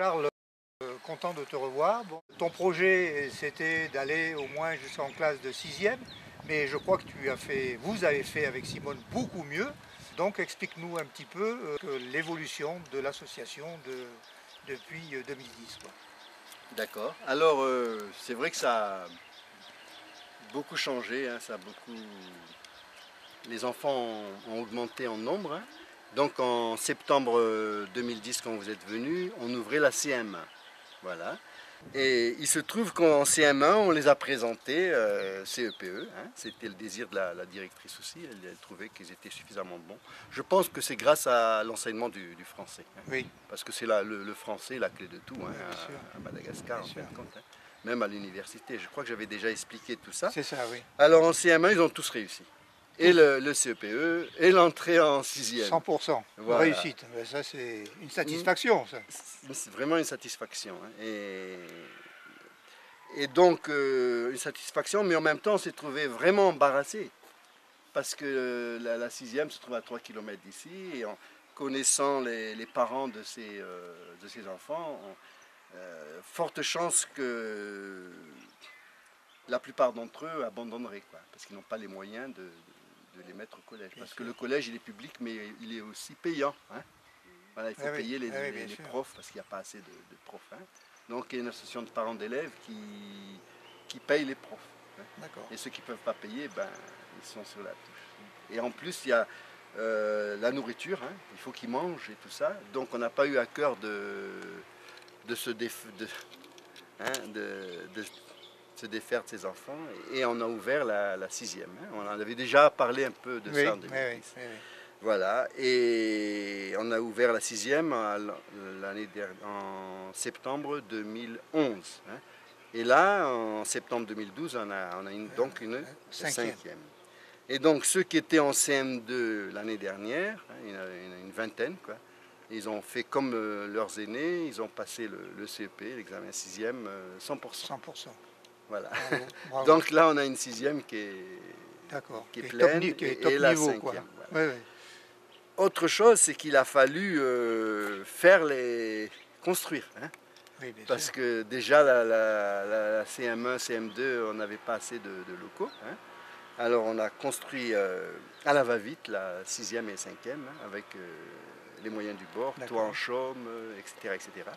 Charles, content de te revoir. Bon, ton projet, c'était d'aller au moins jusqu'en classe de 6e, mais je crois que vous avez fait avec Simone beaucoup mieux. Donc explique-nous un petit peu l'évolution de l'association depuis 2010. Quoi. D'accord. Alors, c'est vrai que ça a beaucoup changé, hein, Les enfants ont augmenté en nombre. Hein. Donc en septembre 2010, quand vous êtes venus, on ouvrait la CM1. Voilà. Et il se trouve qu'en CM1, on les a présentés CEPE. Hein. C'était le désir de la directrice aussi. Elle trouvait qu'ils étaient suffisamment bons. Je pense que c'est grâce à l'enseignement du français. Hein. Oui. Parce que c'est le français la clé de tout hein, à Madagascar, en fin de compte. Hein. Même à l'université. Je crois que j'avais déjà expliqué tout ça. C'est ça, oui. Alors en CM1, ils ont tous réussi. Et le CEPE et l'entrée en 6e. 100% voilà. réussite. Mais ça, c'est une satisfaction. Ça. C'est vraiment une satisfaction. Hein. Et donc, une satisfaction, mais en même temps, on s'est trouvé vraiment embarrassé. Parce que la 6e se trouve à 3 km d'ici. Et en connaissant les parents de ces enfants, forte chance que la plupart d'entre eux abandonneraient. Quoi, parce qu'ils n'ont pas les moyens de les mettre au collège. Parce que le collège, il est public, mais il est aussi payant. Hein. Voilà, il faut payer les profs, parce qu'il n'y a pas assez de profs. Hein. Donc il y a une association de parents d'élèves qui paye les profs. Hein. Et ceux qui ne peuvent pas payer, ben, ils sont sur la touche. Et en plus, il y a la nourriture, hein. Il faut qu'ils mangent et tout ça. Donc on n'a pas eu à cœur de se défaire de ses enfants et on a ouvert la 6e. Hein. On en avait déjà parlé un peu de ça en 2010. Voilà, et on a ouvert la 6e en septembre 2011. Hein. Et là, en septembre 2012, on a donc une 5e. Et donc ceux qui étaient en CM2 l'année dernière, hein, il y en a une vingtaine, quoi. Ils ont fait comme leurs aînés, ils ont passé le CEP, l'examen 6e, 100%. 100%. Voilà. Bravo, bravo. Donc là, on a une 6e qui est pleine et la 5e. Voilà. Oui. Autre chose, c'est qu'il a fallu construire. Hein. Oui, parce que déjà, la CM1, CM2, on n'avait pas assez de locaux. Hein. Alors on a construit à la va-vite la 6e et 5e hein, avec les moyens du bord, toit en chaume, etc., etc.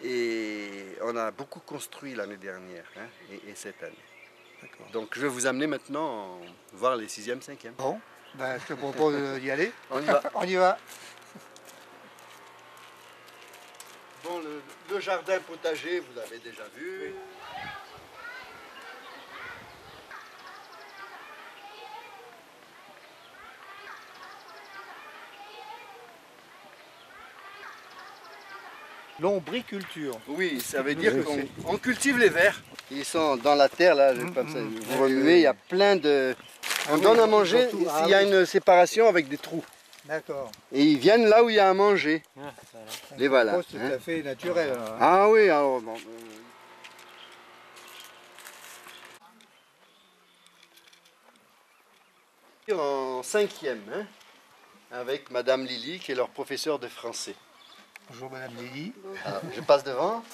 Et on a beaucoup construit l'année dernière hein, et cette année. Donc je vais vous amener maintenant voir les 6e, 5e. Bon, ben, je te propose d'y aller. On y va. On y va. Bon, le jardin potager, vous l'avez déjà vu. Oui. L'ombriculture. Oui, ça veut dire qu'on cultive les vers. Ils sont dans la terre, là, comme ça, vous remuez, il y a plein de... On donne à manger, il y a une séparation avec des trous. D'accord. Et ils viennent là où il y a à manger. Les voilà. C'est tout à fait naturel. Alors, hein. Ah oui, alors bon. En 5e, hein, avec Madame Lily, qui est leur professeure de français. Bonjour Madame Lily. Alors, je passe devant.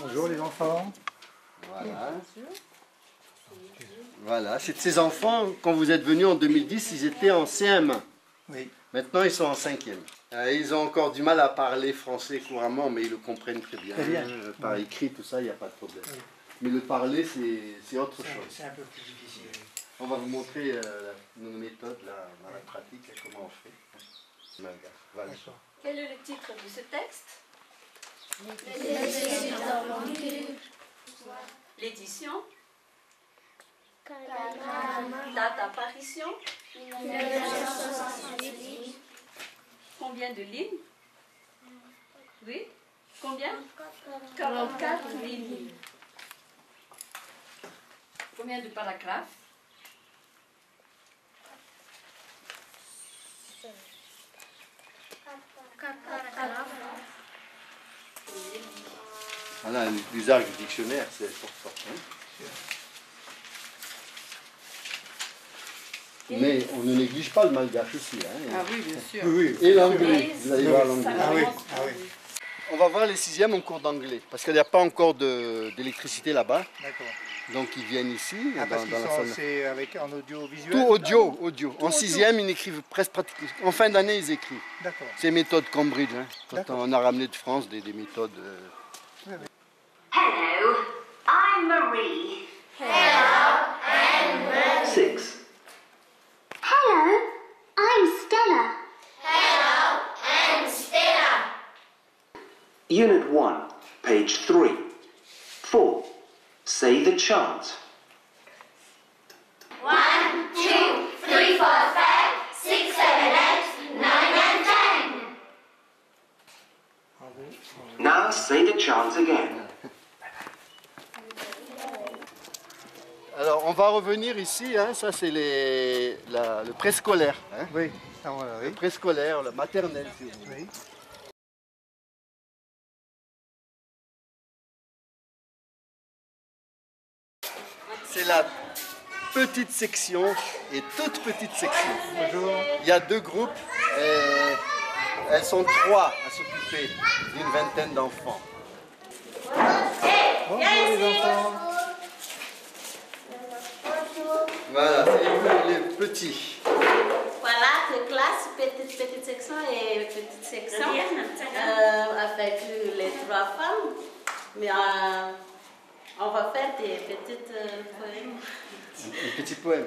Bonjour les enfants. Voilà. Voilà, c'est de ces enfants, quand vous êtes venus en 2010, ils étaient en CM1. Oui. Maintenant, ils sont en 5e. Ils ont encore du mal à parler français couramment, mais ils le comprennent très bien. Par écrit, tout ça, il n'y a pas de problème. Oui. Mais le parler, c'est autre chose. C'est un peu plus difficile. On va vous montrer nos méthodes là, dans la pratique, comment on fait. Voilà. Quel est le titre de ce texte? L'édition. Date d'apparition. 1978. Combien de lignes? Oui. Combien? 44 lignes. Combien de paragraphes? 4 paragraphes. Voilà, l'usage du dictionnaire, c'est important. Hein. Mais on ne néglige pas le malgache aussi. Hein. Ah oui, bien sûr. Oui, Et l'anglais, vous allez voir l'anglais. Ah oui, ah oui. On va voir les sixièmes en cours d'anglais, parce qu'il n'y a pas encore d'électricité là-bas. D'accord. Donc ils viennent ici, Ah, parce qu'ils dans la sont, salle. c'est avec en audiovisuel. Tout audio. En sixième, ils écrivent presque pratiquement. En fin d'année, ils écrivent. D'accord. C'est méthode Cambridge. Hein. Quand D'accord. on a ramené de France des méthodes. Hello, I'm Marie. 6. Hello, I'm Stella. Unit 1, page 3. 4. Say the chant. 1, 2, 3, 4, 5, 6, 7, 8, 9, and 10. Now say the chant again. Alors on va revenir ici, hein. Ça c'est le préscolaire. Hein. Oui, ah, voilà, Le oui. préscolaire, le maternel si vous voulez. Oui. C'est la petite section et toute petite section. Bonjour. Il y a 2 groupes et elles sont 3 à s'occuper d'une vingtaine d'enfants. Bonjour les enfants. Voilà, c'est les petits. Voilà, de classe, petite section et petite section, avec les 3 femmes. Mais on va faire des petites poèmes. Un petit poème.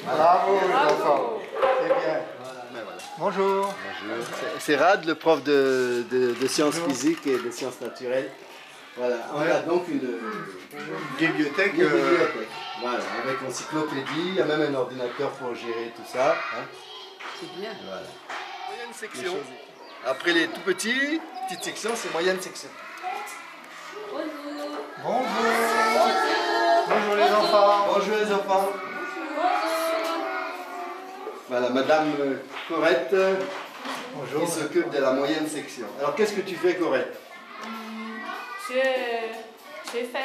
Bravo les enfants. C'est bien. Bonjour. C'est Rad, le prof de sciences physiques et de sciences naturelles. Voilà, on a donc une Bibliothèque. bibliothèque. Voilà, avec encyclopédie, il y a même un ordinateur pour gérer tout ça. Hein. C'est bien. Voilà. Moyenne section. Après les tout petits, petite section, c'est moyenne section. Bonjour. Bonjour les enfants. Bonjour les enfants. Voilà, Madame Corette Bonjour. qui s'occupe de la moyenne section. Alors qu'est-ce que tu fais, Corette? Je fais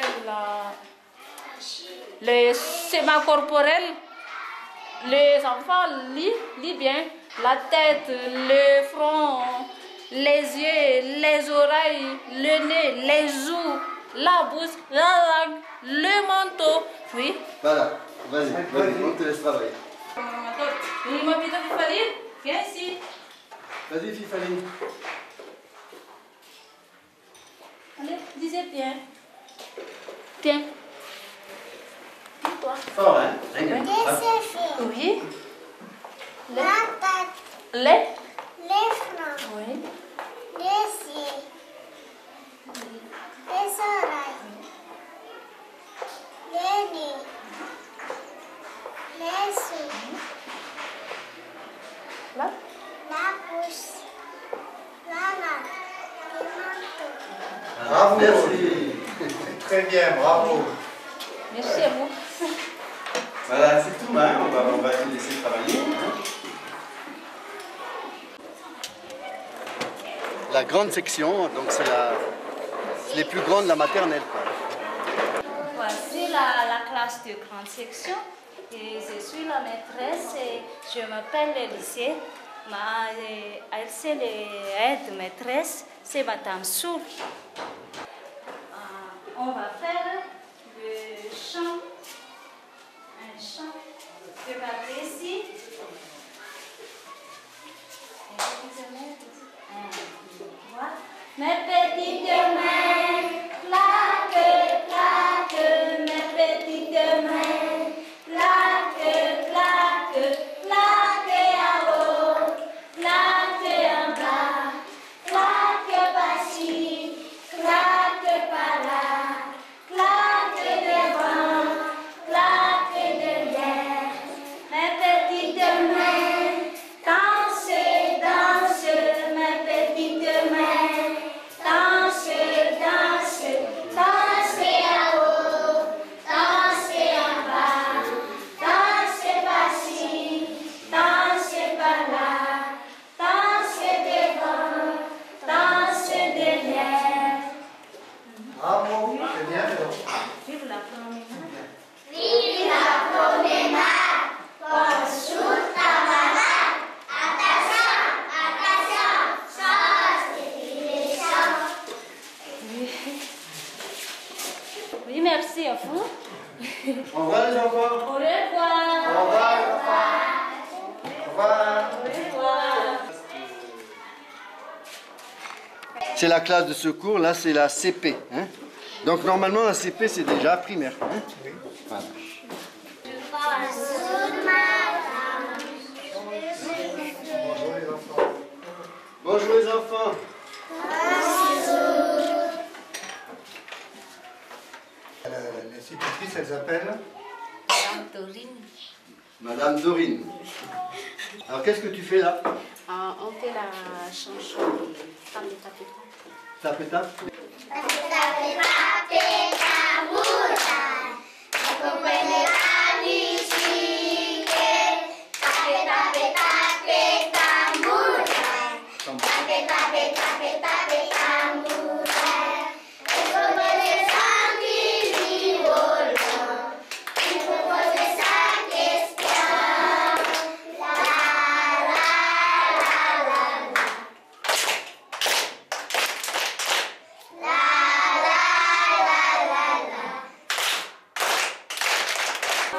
les schémas corporels. Les enfants lisent bien la tête, le front, les yeux, les oreilles, le nez, les joues, la bouche, la langue, le manteau. Oui. Voilà, vas-y, on te laisse travailler. Il m'a dit de faire, viens ici. Vas-y, Fifaline. Allez, disez bien. Tiens. Dis-toi. Fort, hein? Oui. La tête, Les. les flancs, Oui. les yeux, les oreilles, les nez, les joues, Là. la bouche, la langue, le manteau. Bravo. Merci. Très bien, bravo. Merci à vous. Voilà, c'est tout, hein? On va te laisser travailler. Hein? La grande section, donc c'est les plus grandes de la maternelle. Voici la classe de grande section. Et je suis la maîtresse et je m'appelle Lycée. Elle c'est l'aide maîtresse, c'est Madame Soul. On va faire le chant. Un chant. Regardez ici. Mes petites mains Au revoir les enfants. Au revoir. Au revoir. Au revoir. C'est la classe de secours, là c'est la CP. Hein? Donc normalement la CP c'est déjà primaire. Hein? Voilà. Bonjour les enfants. L'institutrice, elle s'appelle Madame Dorine. Alors qu'est-ce que tu fais là? On fait la chanson de Tape, tape.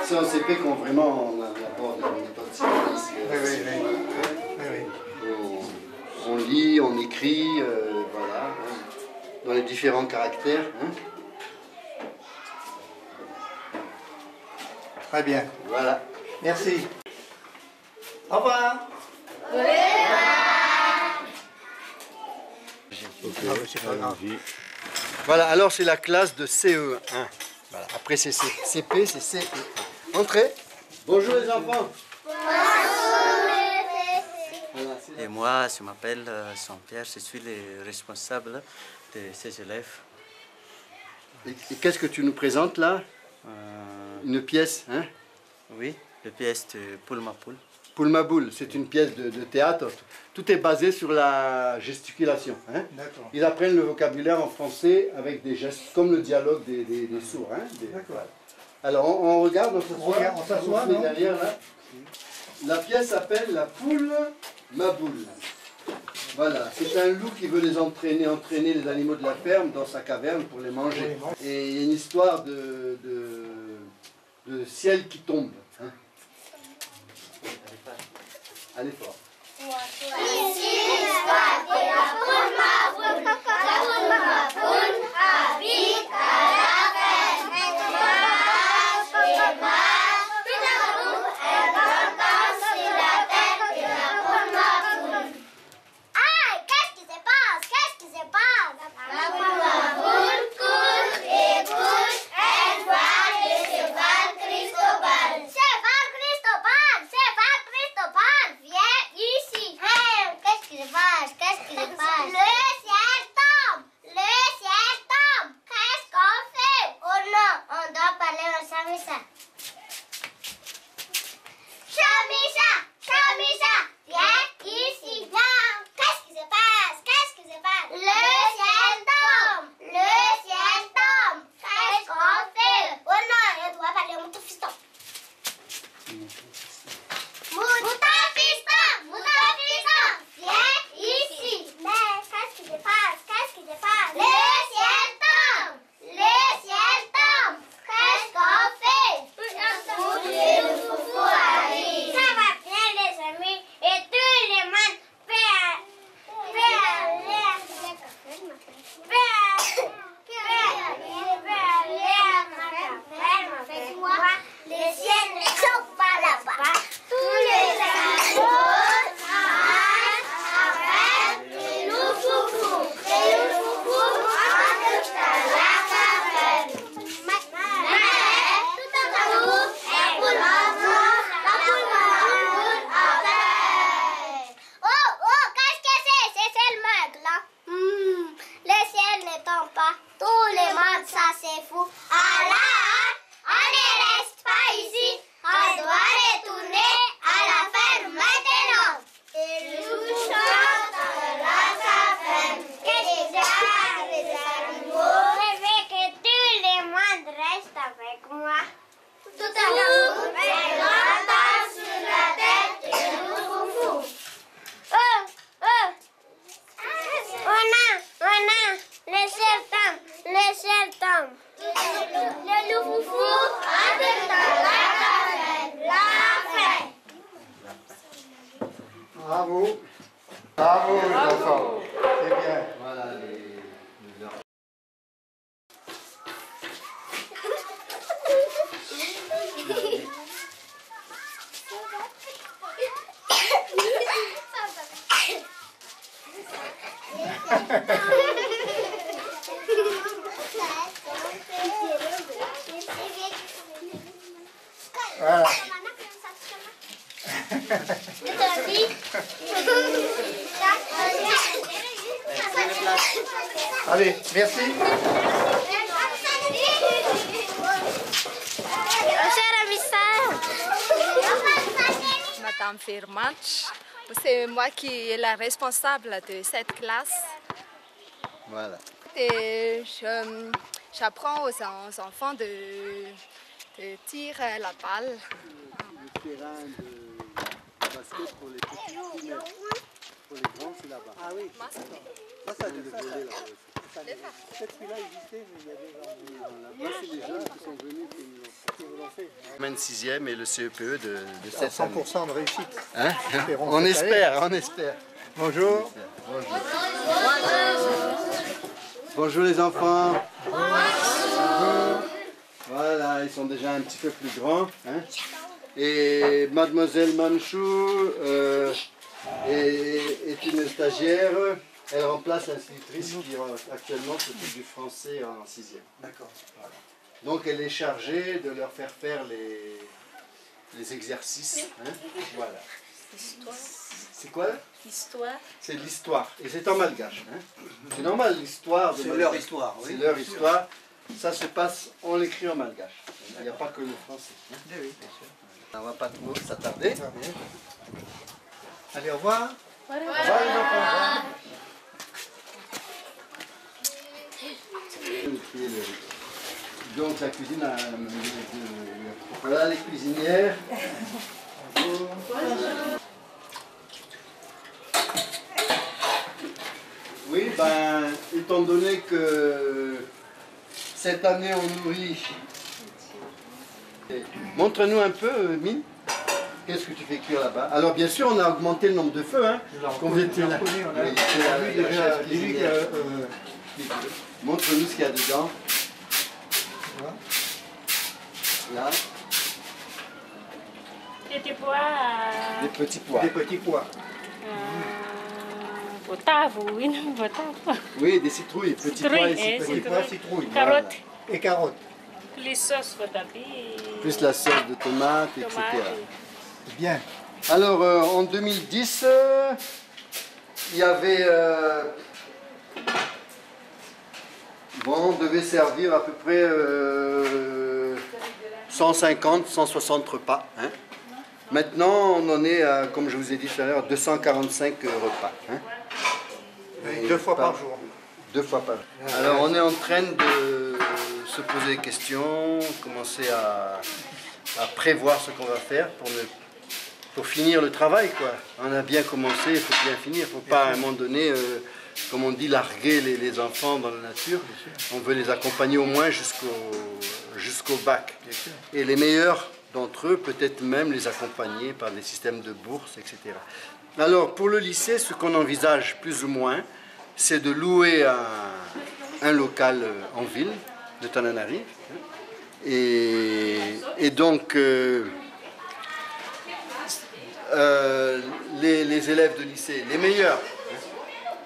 C'est un CP qu'on vraiment aborde la méthode scientifique. On lit, on écrit, voilà, hein, dans les différents caractères. Hein. Très bien. Voilà. Merci. Au revoir. C'est pas grave. Voilà, alors c'est la classe de CE1. Voilà. Après c'est CP, c'est CE1. Entrez. Bonjour les enfants. Et moi, je m'appelle Jean-Pierre, je suis le responsable de ces élèves. Et qu'est-ce que tu nous présentes là? Une pièce, hein? Oui, la pièce de Poule ma poule. Poule ma boule, c'est une pièce de théâtre. Tout est basé sur la gesticulation. Hein? Ils apprennent le vocabulaire en français avec des gestes, comme le dialogue des sourds. Hein? D'accord. Alors on regarde, On s'assoit, non? derrière là. La pièce s'appelle La Poule ma boule. Voilà, c'est un loup qui veut entraîner les animaux de la ferme dans sa caverne pour les manger. Et il y a une histoire de ciel qui tombe. Hein? Allez fort. Ici l'histoire de la poule ma poule. La poule ma poule habite à la ferme. Elle marche, tout à coup, elle entend sur la tête de la poule ma poule. Aïe, qu'est-ce qui se passe? Qu'est-ce qui se passe? La poule ma poule court et court. Elle voit le cheval Cristobal. Cheval Cristobal, cheval Cristobal, viens ici. Qu'est-ce qui se passe? Qu'est-ce qui se passe? Voilà. Allez, merci. Madame Firmatch, c'est moi qui est la responsable de cette classe. Voilà. Et j'apprends aux enfants de tirer la balle. Le terrain de basket pour les petits primaires. Pour les grands, c'est là-bas. Ah oui. Celui-là existait, mais il y avait là, c'est les jeunes qui sont venus qui l'ont fait. Même 6e et le CEPE de cette année. 100% de réussite. Hein? On espère, on espère. Bonjour. Bonjour. Bonjour les enfants. Bonjour. Voilà, ils sont déjà un petit peu plus grands. Hein? Et mademoiselle Manchou est une stagiaire. Elle remplace l'institutrice qui actuellement s'occupe du français en 6e. D'accord. Voilà. Donc elle est chargée de leur faire faire les exercices. Hein? Voilà. C'est quoi? Histoire. C'est l'histoire. Et c'est en malgache. Hein? C'est normal, l'histoire. C'est leur histoire. C'est leur histoire. Ça se passe, on l'écrit en malgache. Il n'y a pas que le français. Hein? Oui, bien sûr. On ne va pas trop s'attarder. Allez, au revoir. Au revoir les enfants. Donc la cuisine, voilà les cuisinières. Oui, ben, étant donné que cette année on nourrit. Montre-nous un peu, Mine. Qu'est-ce que tu fais cuire là-bas? Alors bien sûr, on a augmenté le nombre de feux. Hein. Montre-nous ce qu'il y a dedans. Là. Des pois. Des petits pois. Des petits pois. Oui, des citrouilles. Petits pois et Petits pois, citrouilles. Carottes. Et carottes. Les sauces plus la sauce de tomate, etc. Bien. Alors, en 2010, il y avait... bon, on devait servir à peu près 150, 160 repas. Hein. Maintenant, on en est, à, comme je vous ai dit tout à l'heure, 245 repas. Hein. Et 2 fois par jour. 2 fois par jour. Alors, on est en train de se poser des questions, commencer à prévoir ce qu'on va faire pour finir le travail, quoi. On a bien commencé, il faut bien finir. Il ne faut pas à un moment donné, comme on dit, larguer les enfants dans la nature. On veut les accompagner au moins jusqu'au bac. Et les meilleurs d'entre eux, peut-être même les accompagner par des systèmes de bourse, etc. Alors, pour le lycée, ce qu'on envisage plus ou moins, c'est de louer un local en ville de Tananarive. Et donc, les élèves de lycée, les meilleurs,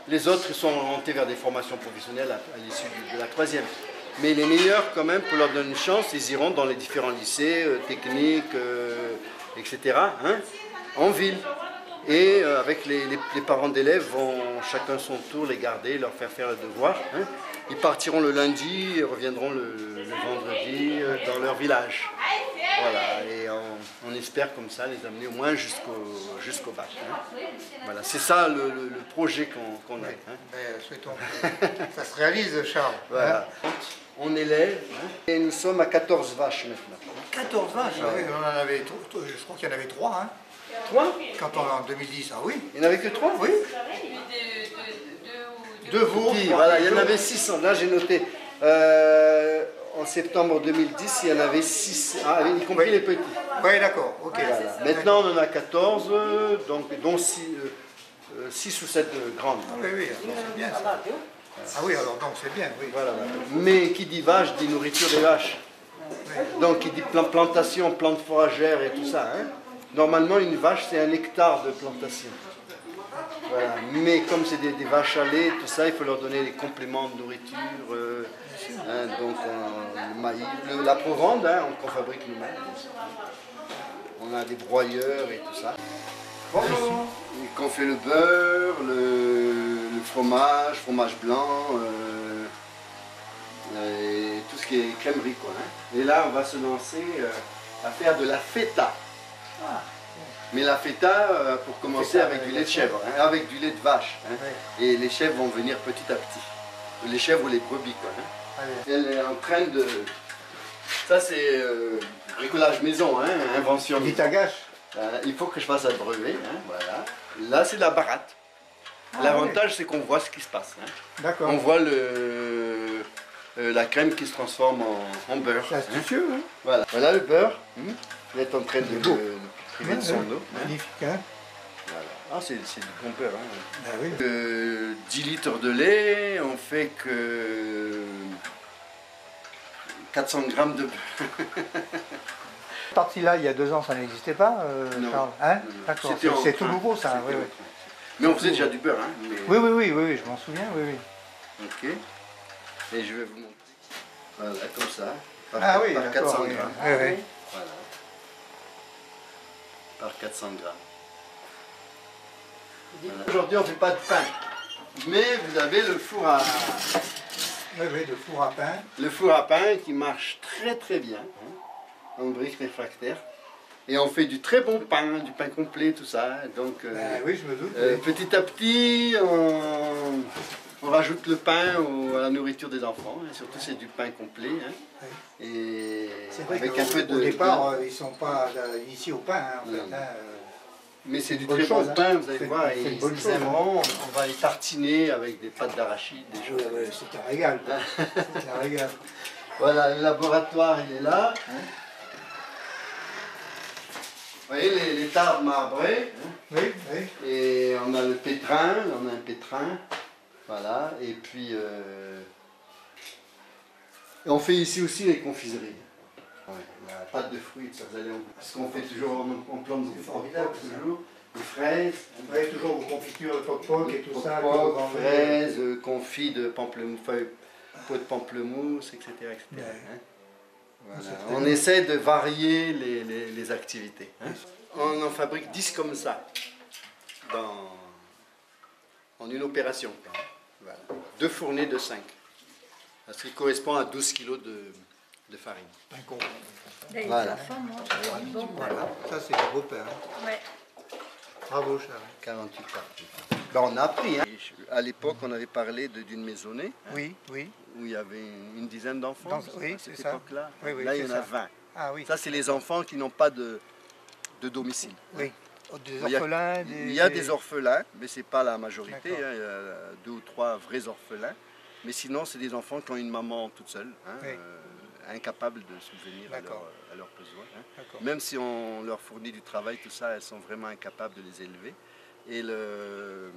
les autres sont orientés vers des formations professionnelles à l'issue de la 3e. Mais les meilleurs, quand même, pour leur donner une chance, ils iront dans les différents lycées, techniques, etc., hein, en ville. Et avec les parents d'élèves vont chacun son tour les garder, leur faire le devoir. Hein. Ils partiront le lundi et reviendront le vendredi dans leur village. Voilà, et on espère comme ça les amener au moins jusqu'au bac. Hein. Voilà, c'est ça le projet qu'on a. Hein. Souhaitons que ça se réalise, Charles. Voilà. Hein. On élève et nous sommes à 14 vaches maintenant. 14 vaches, ah oui, on en avait, je crois qu'il y en avait 3. Hein. 3 quand on en 2010, ah oui. Il n'y en avait que 3? Oui. 2 veaux. Voilà, il y en avait 600. Là, j'ai noté. En septembre 2010, il y en avait 6, y compris les petits. Oui, d'accord. Okay. Voilà. Maintenant, on en a 14, donc, dont 6 ou 7 grandes. Ah oui, oui, c'est bien ça. Ah oui, alors donc c'est bien, oui. Voilà. Mais qui dit vache, dit nourriture des vaches. Donc, qui dit plantation, plantes foragères et tout ça. Hein. Normalement, une vache, c'est 1 hectare de plantation. Voilà. Mais comme c'est des vaches à lait, tout ça, il faut leur donner des compléments de nourriture. Donc le maïs, la provende qu'on fabrique nous-mêmes. On a des broyeurs et tout ça. Bonjour. Et qu'on fait le beurre, le fromage blanc, et tout ce qui est crèmerie, quoi. Et là, on va se lancer à faire de la feta. Mais la feta, pour commencer, avec du lait de chèvre, avec du lait de vache. Et les chèvres vont venir petit à petit. Les chèvres ou les brebis, quoi. Elle est en train de... Ça, c'est bricolage maison, invention. Il faut que je fasse un brevet, voilà. Là, c'est de la baratte. L'avantage, c'est qu'on voit ce qui se passe. D'accord. On voit la crème qui se transforme en beurre. C'est astucieux, hein. Voilà. Voilà le beurre. Il est en train de priver de son eau. Magnifique, hein. Voilà. Ah, c'est du bon beurre. Ah, oui. 10 litres de lait, on fait que 400 grammes de beurre. Partie-là, il y a 2 ans, ça n'existait pas, Non. Charles, hein? D'accord, c'est tout nouveau, ça. Oui, oui. Mais on faisait déjà du beurre, hein. Oui, je m'en souviens, oui. Ok. Et je vais vous montrer. Voilà, comme ça. Par 400 grammes. Oui. Voilà. Par 400 grammes. Voilà. Aujourd'hui, on ne fait pas de pain. Mais vous avez le four à... Oui, le four à pain. Le four à pain qui marche très très bien. En briques réfractaires. Et on fait du très bon pain, du pain complet, tout ça. Donc, oui, je me doute. Petit à petit, on rajoute le pain à la nourriture des enfants. Et surtout, c'est du pain complet. Et c'est vrai avec un peu au départ, ils ne sont pas initiés au pain, en fait. Mais c'est du très bon pain, vous allez voir. Ils aimeront. On va les tartiner avec des pâtes d'arachide, des choses. C'est un régal. C'est un régal. Voilà, le laboratoire, il est là. Vous voyez les tables marbrées. Oui. Et on a le pétrin, on a un pétrin. Voilà, et puis on fait ici aussi les confiseries. La pâte de fruits, ça vous allez en... Parce qu'on fait toujours, on plante des formidables, toujours. Des fraises. Vous avez toujours vos confitures de poc-poc et tout ça. Fraises, confit de pamplemousse, peau de pamplemousse, etc. Voilà. On essaie de varier les activités. On en fabrique 10 comme ça, en une opération. Voilà. 2 fournées de 5. Ce qui correspond à 12 kg de farine. Voilà. Voilà. Ça, c'est le beau pain. Ouais. Bravo, Charles. 48 parties. Ben, on a appris. À l'époque, on avait parlé d'une maisonnée. Oui. Où il y avait une dizaine d'enfants. Oui, à cette c'est ça. époque-là. Oui, là, il y en a 20. Ah, oui. Ça, c'est les enfants qui n'ont pas de domicile. Oui. Des orphelins. Il y a des orphelins, mais ce n'est pas la majorité. Il y a 2 ou 3 vrais orphelins. Mais sinon, c'est des enfants qui ont une maman toute seule, incapables de subvenir à leurs besoins. Même si on leur fournit du travail, tout ça, elles sont vraiment incapables de les élever. Et le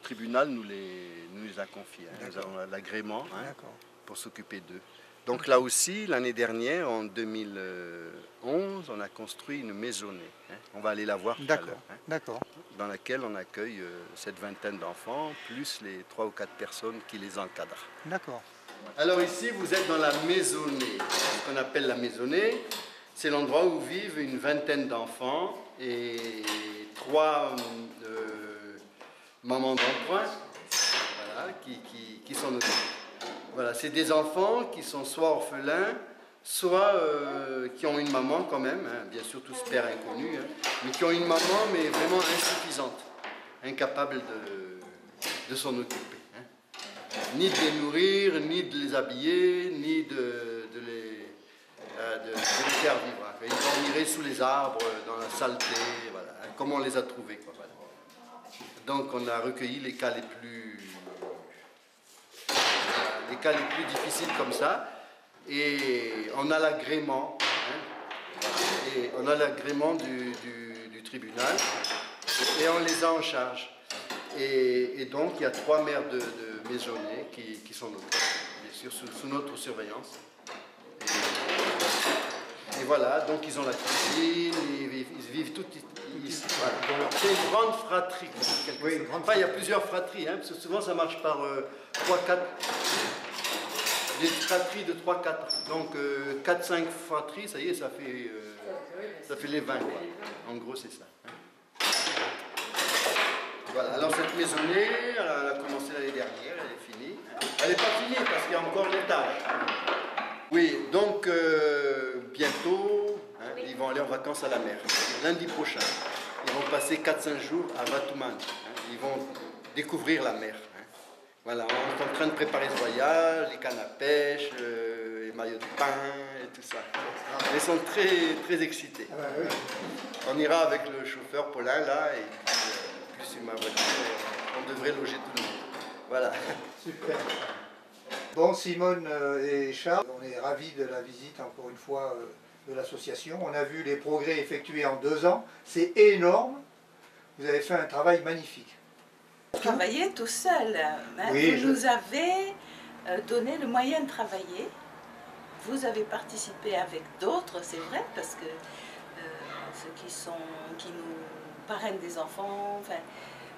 tribunal nous les a confiés. Nous avons l'agrément pour s'occuper d'eux. Donc là aussi, l'année dernière, en 2011, on a construit une maisonnée. On va aller la voir tout à l'heure. Dans laquelle on accueille cette vingtaine d'enfants, plus les 3 ou 4 personnes qui les encadrent. D'accord. Alors ici, vous êtes dans la maisonnée. Ce qu'on appelle la maisonnée, c'est l'endroit où vivent une vingtaine d'enfants et 3 mamans d'emprunt qui sont occupées. Voilà, c'est des enfants qui sont soit orphelins, soit qui ont une maman quand même, bien sûr tous pères inconnus, mais qui ont une maman mais vraiment insuffisante, incapable de s'en occuper. Ni de les nourrir, ni de les habiller, ni de les faire vivre. Ils dormiraient sous les arbres, dans la saleté, voilà, comme on les a trouvés. Quoi, voilà. Donc on a recueilli les cas les plus difficiles comme ça, et on a l'agrément, du tribunal, et on les a en charge. Et donc il y a 3 mères de maisonnées qui sont bien sûr sous notre surveillance. Et voilà, donc ils ont la cuisine, ils vivent tout ici. Voilà. C'est une grande fratrie. Enfin, il y a plusieurs fratries, hein, parce que souvent ça marche par 3-4. Des fratries de 3-4. Donc 4-5 fratries, ça y est, ça fait les 20. Quoi. En gros, c'est ça. Voilà, alors cette maisonnée, elle a commencé l'année dernière, elle est finie. Elle n'est pas finie parce qu'il y a encore l'étage. Oui, donc bientôt, hein, ils vont aller en vacances à la mer. Lundi prochain, ils vont passer 4-5 jours à Vatuman. Hein, ils vont découvrir la mer. Hein. Voilà, on est en train de préparer ce voyage, les cannes à pêche, les maillots de bain et tout ça. Ils sont très, très excités. On ira avec le chauffeur Paulin là et plus sur ma voiture, on devrait loger tout le monde. Voilà. Super. Bon, Simone et Charles, on est ravis de la visite, encore une fois, de l'association. On a vu les progrès effectués en 2 ans. C'est énorme. Vous avez fait un travail magnifique. Travailler tout seul. Hein. Oui, vous nous avez donné le moyen de travailler. Vous avez participé avec d'autres, c'est vrai, parce que ceux qui nous parrainent des enfants, enfin,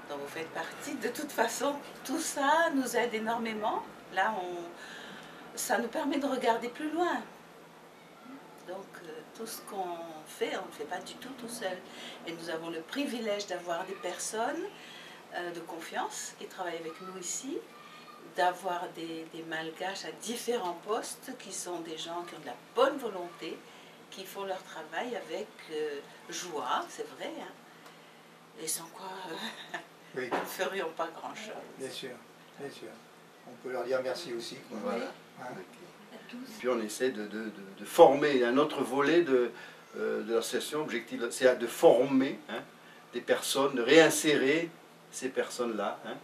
dont vous faites partie, de toute façon, tout ça nous aide énormément. Là, ça nous permet de regarder plus loin. Donc, tout ce qu'on fait, on ne le fait pas du tout seul. Et nous avons le privilège d'avoir des personnes de confiance qui travaillent avec nous ici, d'avoir des malgaches à différents postes qui sont des gens qui ont de la bonne volonté, qui font leur travail avec joie, c'est vrai, hein, et sans quoi oui. nous ne ferions pas grand-chose. Bien sûr, bien sûr. On peut leur dire merci aussi. Quoi. Voilà. Hein. Puis on essaie de former, un autre volet de l'association, objectif, c'est de former hein, des personnes, de réinsérer ces personnes-là hein,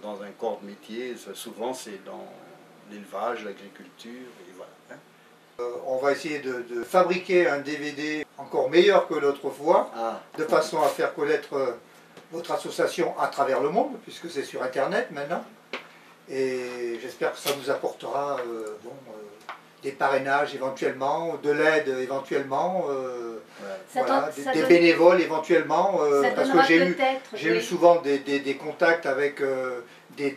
dans un corps de métier. Souvent c'est dans l'élevage, l'agriculture, et voilà. Hein. On va essayer de fabriquer un DVD encore meilleur que l'autre fois, de façon à faire connaître votre association à travers le monde, puisque c'est sur Internet maintenant. Et j'espère que ça vous apportera des parrainages éventuellement, de l'aide éventuellement, voilà, des bénévoles éventuellement, parce que j'ai eu souvent des contacts avec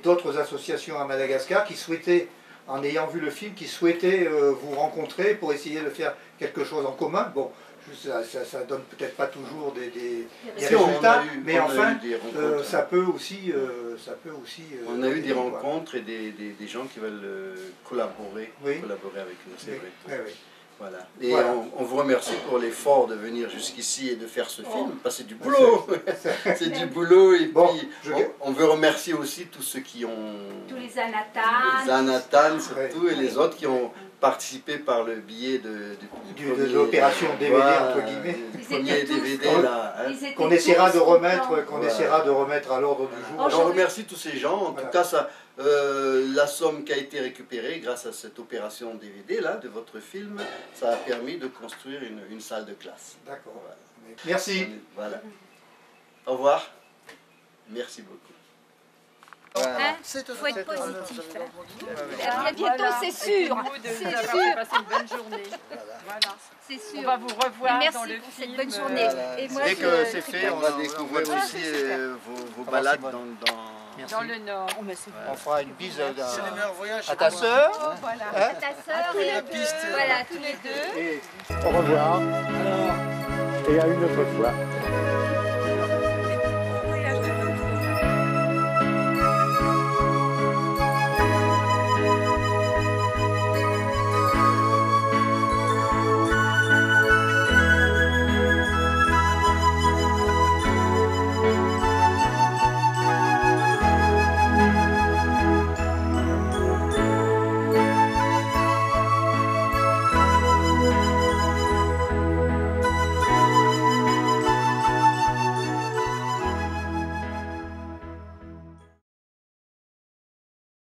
d'autres associations à Madagascar qui souhaitaient, en ayant vu le film, qui souhaitaient vous rencontrer pour essayer de faire quelque chose en commun. Bon, ça donne peut-être pas toujours des résultats, mais enfin, ça peut aussi... on a eu des rencontres et des gens qui veulent collaborer avec nous, c'est vrai. Oui. Voilà. Et voilà. On vous remercie pour l'effort de venir jusqu'ici et de faire ce film, parce que c'est du boulot. C'est du boulot. Et puis, on veut remercier aussi tous ceux qui ont... Tous les Anatan. Les Anatan surtout, et les autres qui ont participé par le biais de l'opération DVD, entre guillemets. Du premier DVD là, hein, qu'on essaiera de remettre à l'ordre du jour. On remercie tous ces gens. En tout cas, la somme qui a été récupérée grâce à cette opération DVD là, de votre film, ça a permis de construire une salle de classe. D'accord. Voilà. Merci. Voilà. Au revoir. Merci beaucoup. Voilà. Hein, faut être positif. À bientôt, c'est sûr. C'est sûr. Passez une bonne journée. Voilà. C'est sûr. On va vous revoir merci dans le pour film. Cette bonne journée. Et moi, dès que c'est fait, on va découvrir aussi vos balades dans le Nord. On fera une bise à ta sœur. Voilà. À ta sœur et voilà, tous les deux. Et au revoir. Et à une autre fois.